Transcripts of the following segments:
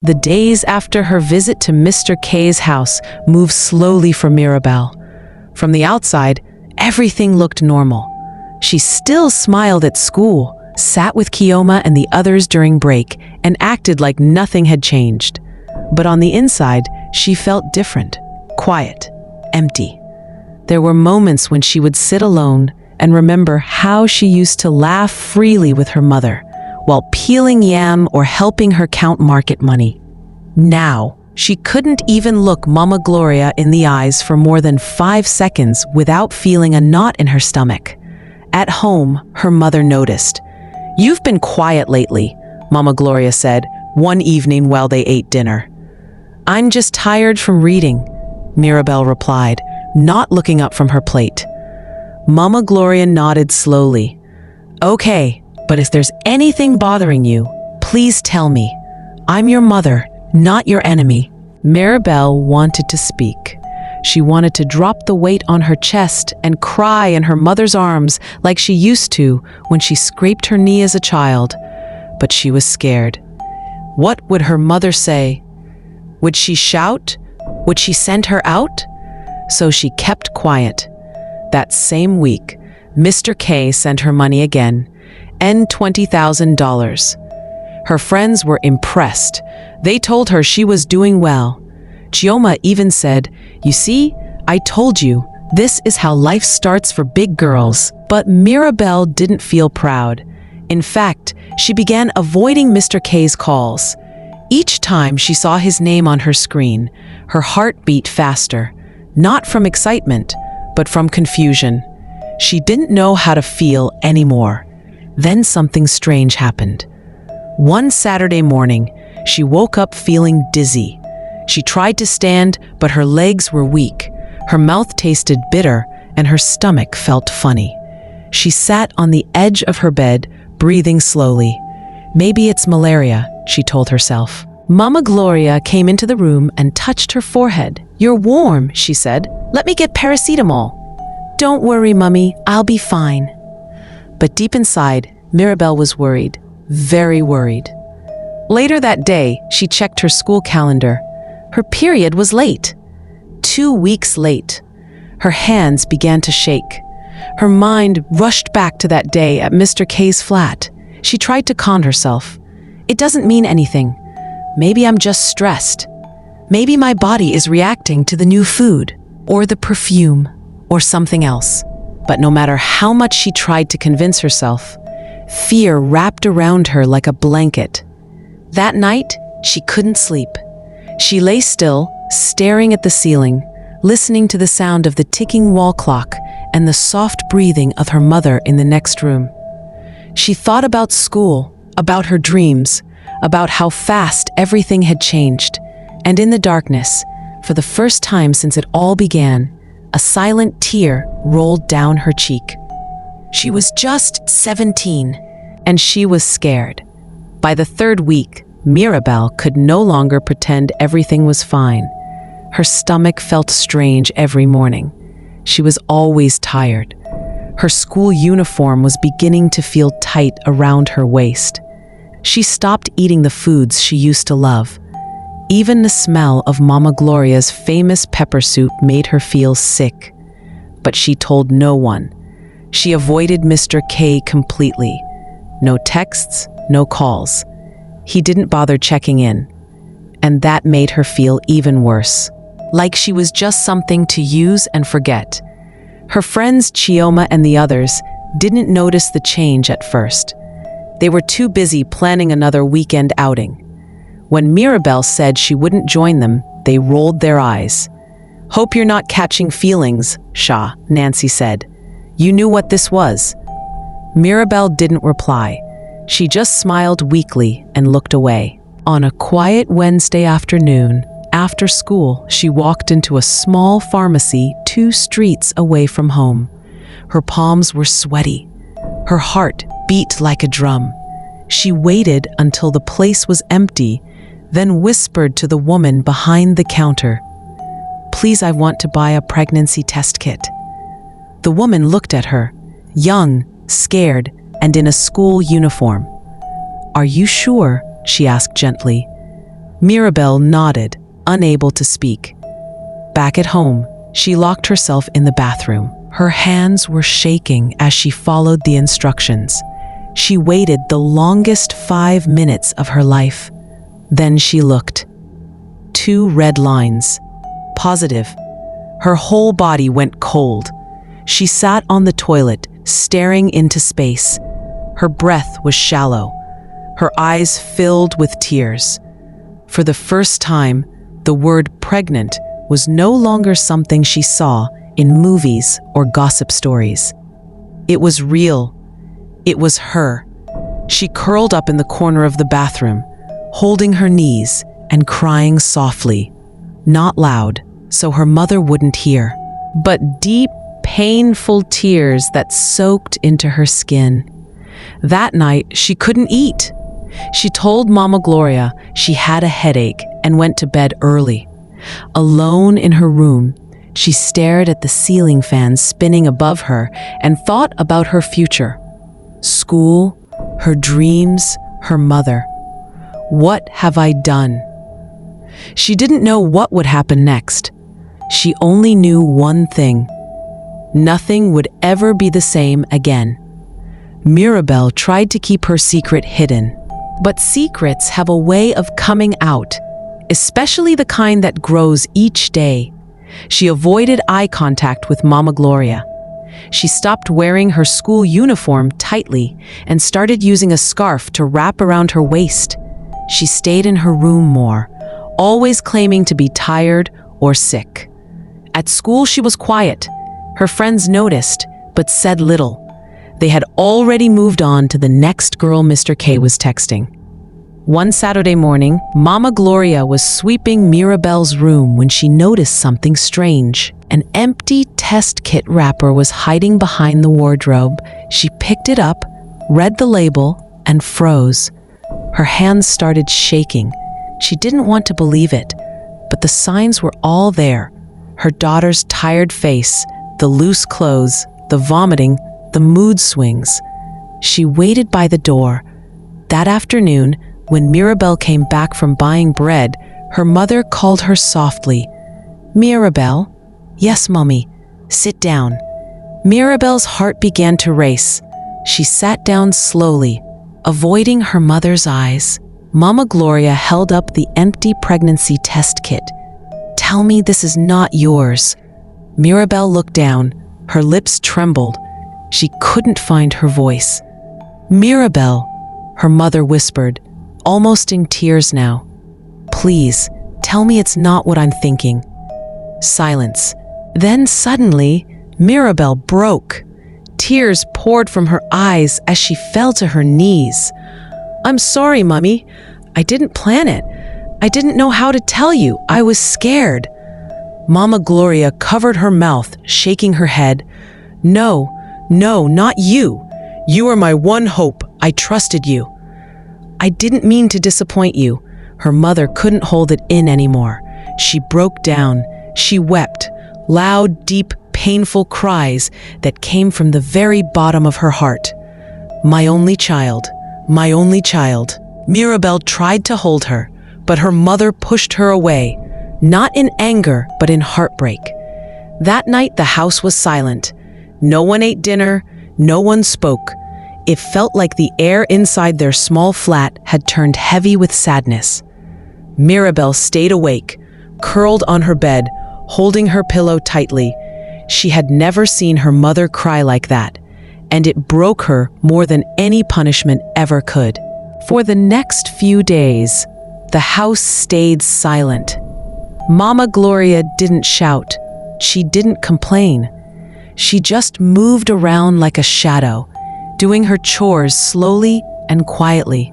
The days after her visit to Mr. K's house moved slowly for Mirabelle. From the outside, everything looked normal. She still smiled at school, sat with Kioma and the others during break, and acted like nothing had changed. But on the inside, she felt different, quiet, empty. There were moments when she would sit alone and remember how she used to laugh freely with her mother, while peeling yam or helping her count market money. Now, she couldn't even look Mama Gloria in the eyes for more than 5 seconds without feeling a knot in her stomach. At home, her mother noticed. "You've been quiet lately," Mama Gloria said one evening while they ate dinner. "I'm just tired from reading," Mirabelle replied, not looking up from her plate. Mama Gloria nodded slowly. "Okay, but if there's anything bothering you, please tell me. I'm your mother, not your enemy." Mirabelle wanted to speak. She wanted to drop the weight on her chest and cry in her mother's arms like she used to when she scraped her knee as a child. But she was scared. What would her mother say? Would she shout? Would she send her out? So she kept quiet. That same week, Mr. K sent her money again, and $20,000. Her friends were impressed. They told her she was doing well. Chioma even said, "You see, I told you, this is how life starts for big girls." But Mirabelle didn't feel proud. In fact, she began avoiding Mr. K's calls. Each time she saw his name on her screen, her heart beat faster, not from excitement, but from confusion. She didn't know how to feel anymore. Then something strange happened. One Saturday morning, she woke up feeling dizzy. She tried to stand, but her legs were weak. Her mouth tasted bitter, and her stomach felt funny. She sat on the edge of her bed, breathing slowly. "Maybe it's malaria," she told herself. Mama Gloria came into the room and touched her forehead. "You're warm," she said. "Let me get paracetamol." "Don't worry, Mummy, I'll be fine." But deep inside, Mirabelle was worried, very worried. Later that day, she checked her school calendar. Her period was late. 2 weeks late. Her hands began to shake. Her mind rushed back to that day at Mr. K's flat. She tried to calm herself. "It doesn't mean anything. Maybe I'm just stressed. Maybe my body is reacting to the new food, or the perfume, or something else." But no matter how much she tried to convince herself, fear wrapped around her like a blanket. That night, she couldn't sleep. She lay still, staring at the ceiling, listening to the sound of the ticking wall clock and the soft breathing of her mother in the next room. She thought about school, about her dreams, about how fast everything had changed. And in the darkness, for the first time since it all began, a silent tear rolled down her cheek. She was just 17, and she was scared. By the 3rd week, Mirabelle could no longer pretend everything was fine. Her stomach felt strange every morning. She was always tired. Her school uniform was beginning to feel tight around her waist. She stopped eating the foods she used to love. Even the smell of Mama Gloria's famous pepper soup made her feel sick. But she told no one. She avoided Mr. K completely. No texts, no calls. He didn't bother checking in. And that made her feel even worse. Like she was just something to use and forget. Her friends Chioma and the others didn't notice the change at first. They were too busy planning another weekend outing. When Mirabelle said she wouldn't join them, they rolled their eyes. "Hope you're not catching feelings, Sha," Nancy said. "You knew what this was." Mirabelle didn't reply. She just smiled weakly and looked away. On a quiet Wednesday afternoon, after school, she walked into a small pharmacy 2 streets away from home. Her palms were sweaty. Her heart beat like a drum. She waited until the place was empty, then whispered to the woman behind the counter, "Please, I want to buy a pregnancy test kit." The woman looked at her, young, scared, and in a school uniform. "Are you sure?" she asked gently. Mirabel nodded, unable to speak. Back at home, she locked herself in the bathroom. Her hands were shaking as she followed the instructions. She waited the longest 5 minutes of her life. Then she looked. 2 red lines. Positive. Her whole body went cold. She sat on the toilet, staring into space. Her breath was shallow. Her eyes filled with tears. For the first time, the word pregnant was no longer something she saw in movies or gossip stories. It was real. It was her. She curled up in the corner of the bathroom, holding her knees and crying softly, not loud, so her mother wouldn't hear, but deep, painful tears that soaked into her skin. That night, she couldn't eat. She told Mama Gloria she had a headache and went to bed early. Alone in her room, she stared at the ceiling fan spinning above her and thought about her future. School, her dreams, her mother. What have I done? She didn't know what would happen next. She only knew one thing. Nothing would ever be the same again. Mirabel tried to keep her secret hidden. But secrets have a way of coming out, especially the kind that grows each day. She avoided eye contact with Mama Gloria. She stopped wearing her school uniform tightly and started using a scarf to wrap around her waist. She stayed in her room more, always claiming to be tired or sick. At school, she was quiet. Her friends noticed, but said little. They had already moved on to the next girl Mr. K was texting. One Saturday morning, Mama Gloria was sweeping Mirabel's room when she noticed something strange. An empty test kit wrapper was hiding behind the wardrobe. She picked it up, read the label, and froze. Her hands started shaking. She didn't want to believe it, but the signs were all there. Her daughter's tired face, the loose clothes, the vomiting, the mood swings. She waited by the door. That afternoon, when Mirabel came back from buying bread, her mother called her softly. "Mirabel?" "Yes, Mommy. Sit down." Mirabel's heart began to race. She sat down slowly, avoiding her mother's eyes. Mama Gloria held up the empty pregnancy test kit. "Tell me this is not yours." Mirabel looked down. Her lips trembled. She couldn't find her voice. "Mirabel," her mother whispered, almost in tears now. "Please, tell me it's not what I'm thinking." Silence. Then suddenly, Mirabel broke. Tears poured from her eyes as she fell to her knees. "I'm sorry, Mummy. I didn't plan it. I didn't know how to tell you. I was scared." Mama Gloria covered her mouth, shaking her head. No, not you. You are my one hope. I trusted you." "I didn't mean to disappoint you." Her mother couldn't hold it in anymore. She broke down. She wept, loud, deep, painful cries that came from the very bottom of her heart. "My only child, my only child." Mirabel tried to hold her, but her mother pushed her away, not in anger, but in heartbreak. That night, the house was silent. No one ate dinner, no one spoke. It felt like the air inside their small flat had turned heavy with sadness. Mirabel stayed awake, curled on her bed, holding her pillow tightly. She had never seen her mother cry like that, and it broke her more than any punishment ever could. For the next few days, the house stayed silent. Mama Gloria didn't shout. She didn't complain. She just moved around like a shadow, doing her chores slowly and quietly.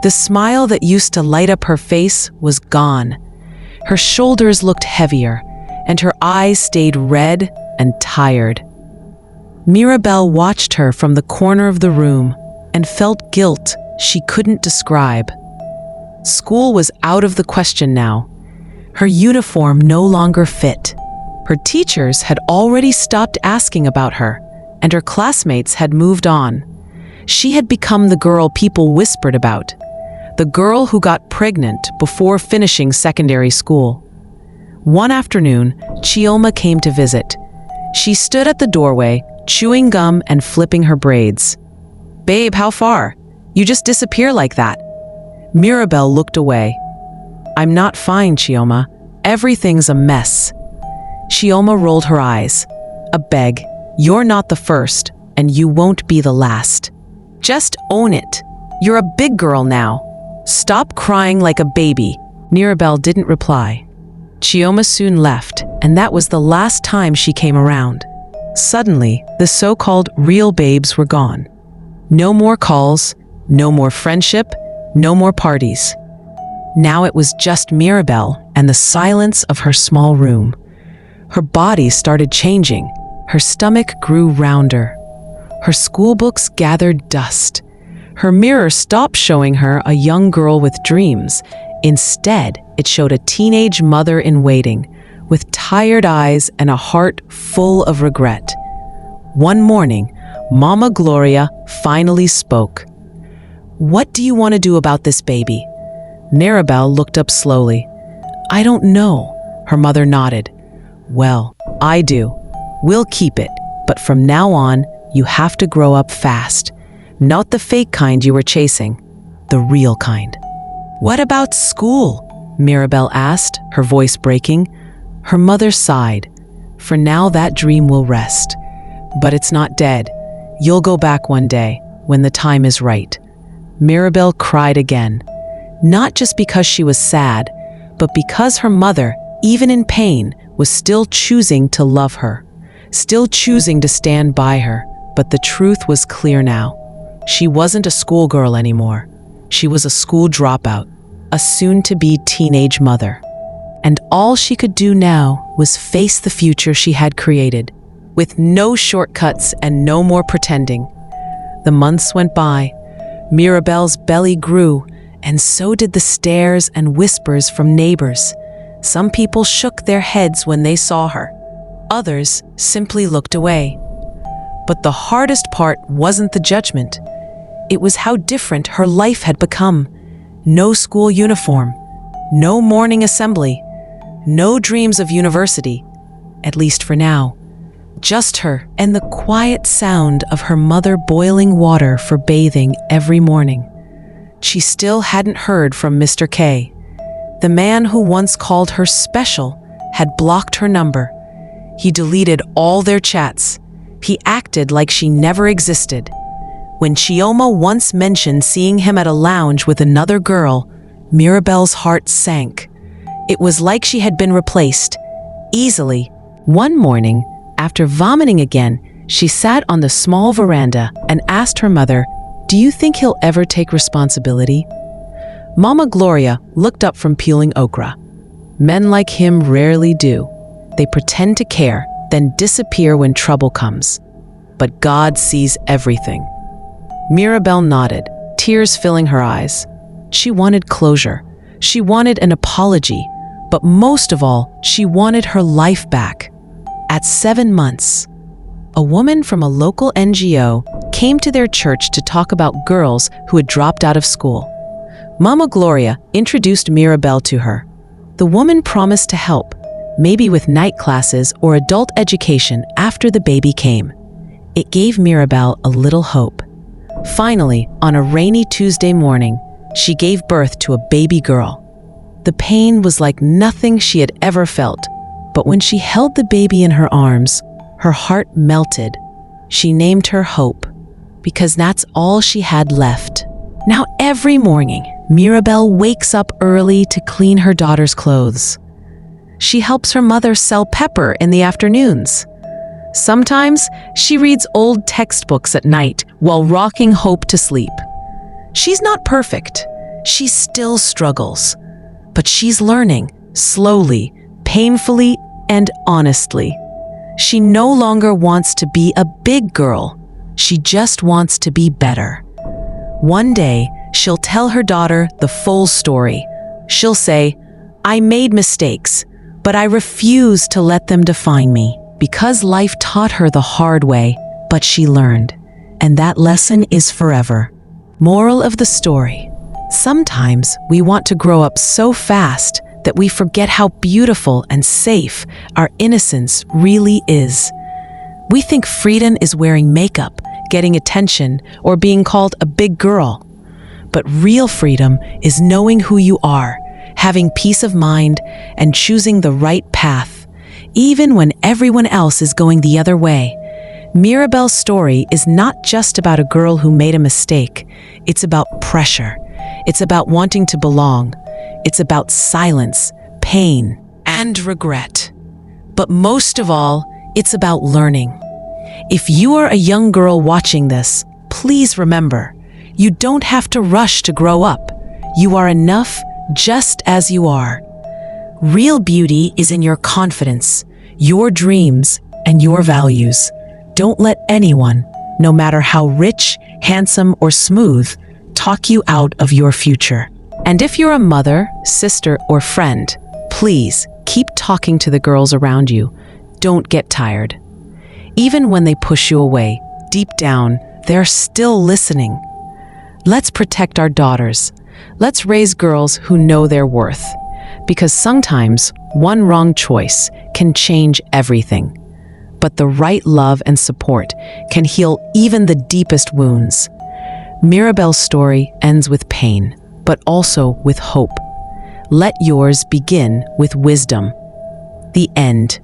The smile that used to light up her face was gone. Her shoulders looked heavier, and her eyes stayed red and tired. Mirabel watched her from the corner of the room and felt guilt she couldn't describe. School was out of the question now. Her uniform no longer fit. Her teachers had already stopped asking about her, and her classmates had moved on. She had become the girl people whispered about. the girl who got pregnant before finishing secondary school. One afternoon, Chioma came to visit. She stood at the doorway, chewing gum and flipping her braids. "Babe, how far? You just disappear like that." Mirabel looked away. "I'm not fine, Chioma. Everything's a mess." Chioma rolled her eyes. "A beg, you're not the first, and you won't be the last. Just own it. You're a big girl now. Stop crying like a baby." Mirabel didn't reply. Chioma soon left, and that was the last time she came around. Suddenly, the so-called real babes were gone. No more calls, no more friendship, no more parties. Now it was just Mirabel and the silence of her small room. Her body started changing. Her stomach grew rounder. Her school books gathered dust. Her mirror stopped showing her a young girl with dreams. Instead, it showed a teenage mother in waiting, with tired eyes and a heart full of regret. One morning, Mama Gloria finally spoke. "What do you want to do about this baby?" Mirabel looked up slowly. "I don't know," her mother nodded. "Well, I do. We'll keep it, but from now on, you have to grow up fast. Not the fake kind you were chasing, the real kind." "What about school?" Mirabel asked, her voice breaking. Her mother sighed. "For now, that dream will rest. But it's not dead. You'll go back one day, when the time is right." Mirabel cried again, not just because she was sad, but because her mother, even in pain, was still choosing to love her, still choosing to stand by her. But the truth was clear now. She wasn't a schoolgirl anymore. She was a school dropout, a soon-to-be teenage mother. And all she could do now was face the future she had created, with no shortcuts and no more pretending. The months went by. Mirabel's belly grew, and so did the stares and whispers from neighbors. Some people shook their heads when they saw her. Others simply looked away. But the hardest part wasn't the judgment. It was how different her life had become. No school uniform, no morning assembly, no dreams of university, at least for now. Just her and the quiet sound of her mother boiling water for bathing every morning. She still hadn't heard from Mr. K. The man who once called her special had blocked her number. He deleted all their chats. He acted like she never existed. When Chioma once mentioned seeing him at a lounge with another girl, Mirabel's heart sank. It was like she had been replaced, easily. One morning, after vomiting again, she sat on the small veranda and asked her mother, "Do you think he'll ever take responsibility?" Mama Gloria looked up from peeling okra. "Men like him rarely do. They pretend to care, then disappear when trouble comes. But God sees everything." Mirabel nodded, tears filling her eyes. She wanted closure. She wanted an apology. But most of all, she wanted her life back. At 7 months, a woman from a local NGO came to their church to talk about girls who had dropped out of school. Mama Gloria introduced Mirabel to her. The woman promised to help, maybe with night classes or adult education after the baby came. It gave Mirabel a little hope. Finally, on a rainy Tuesday morning, she gave birth to a baby girl. The pain was like nothing she had ever felt, but when she held the baby in her arms, her heart melted. She named her Hope, because that's all she had left. Now every morning, Mirabel wakes up early to clean her daughter's clothes. She helps her mother sell pepper in the afternoons. Sometimes she reads old textbooks at night while rocking Hope to sleep. She's not perfect. She still struggles. But she's learning, slowly, painfully, and honestly. She no longer wants to be a big girl. She just wants to be better. One day, she'll tell her daughter the full story. She'll say, "I made mistakes, but I refuse to let them define me." Because life taught her the hard way, but she learned. And that lesson is forever. Moral of the story: Sometimes we want to grow up so fast that we forget how beautiful and safe our innocence really is. We think freedom is wearing makeup, getting attention, or being called a big girl. But real freedom is knowing who you are, having peace of mind, and choosing the right path, even when everyone else is going the other way. Mirabelle's story is not just about a girl who made a mistake. It's about pressure. It's about wanting to belong. It's about silence, pain, and regret. But most of all, it's about learning. If you are a young girl watching this, please remember, you don't have to rush to grow up. You are enough just as you are. Real beauty is in your confidence, your dreams, and your values. Don't let anyone, no matter how rich, handsome, or smooth, talk you out of your future. And if you're a mother, sister, or friend, please keep talking to the girls around you. Don't get tired. Even when they push you away, deep down, they're still listening. Let's protect our daughters. Let's raise girls who know their worth. Because sometimes one wrong choice can change everything. But the right love and support can heal even the deepest wounds. Mirabelle's story ends with pain, but also with hope. Let yours begin with wisdom. The end.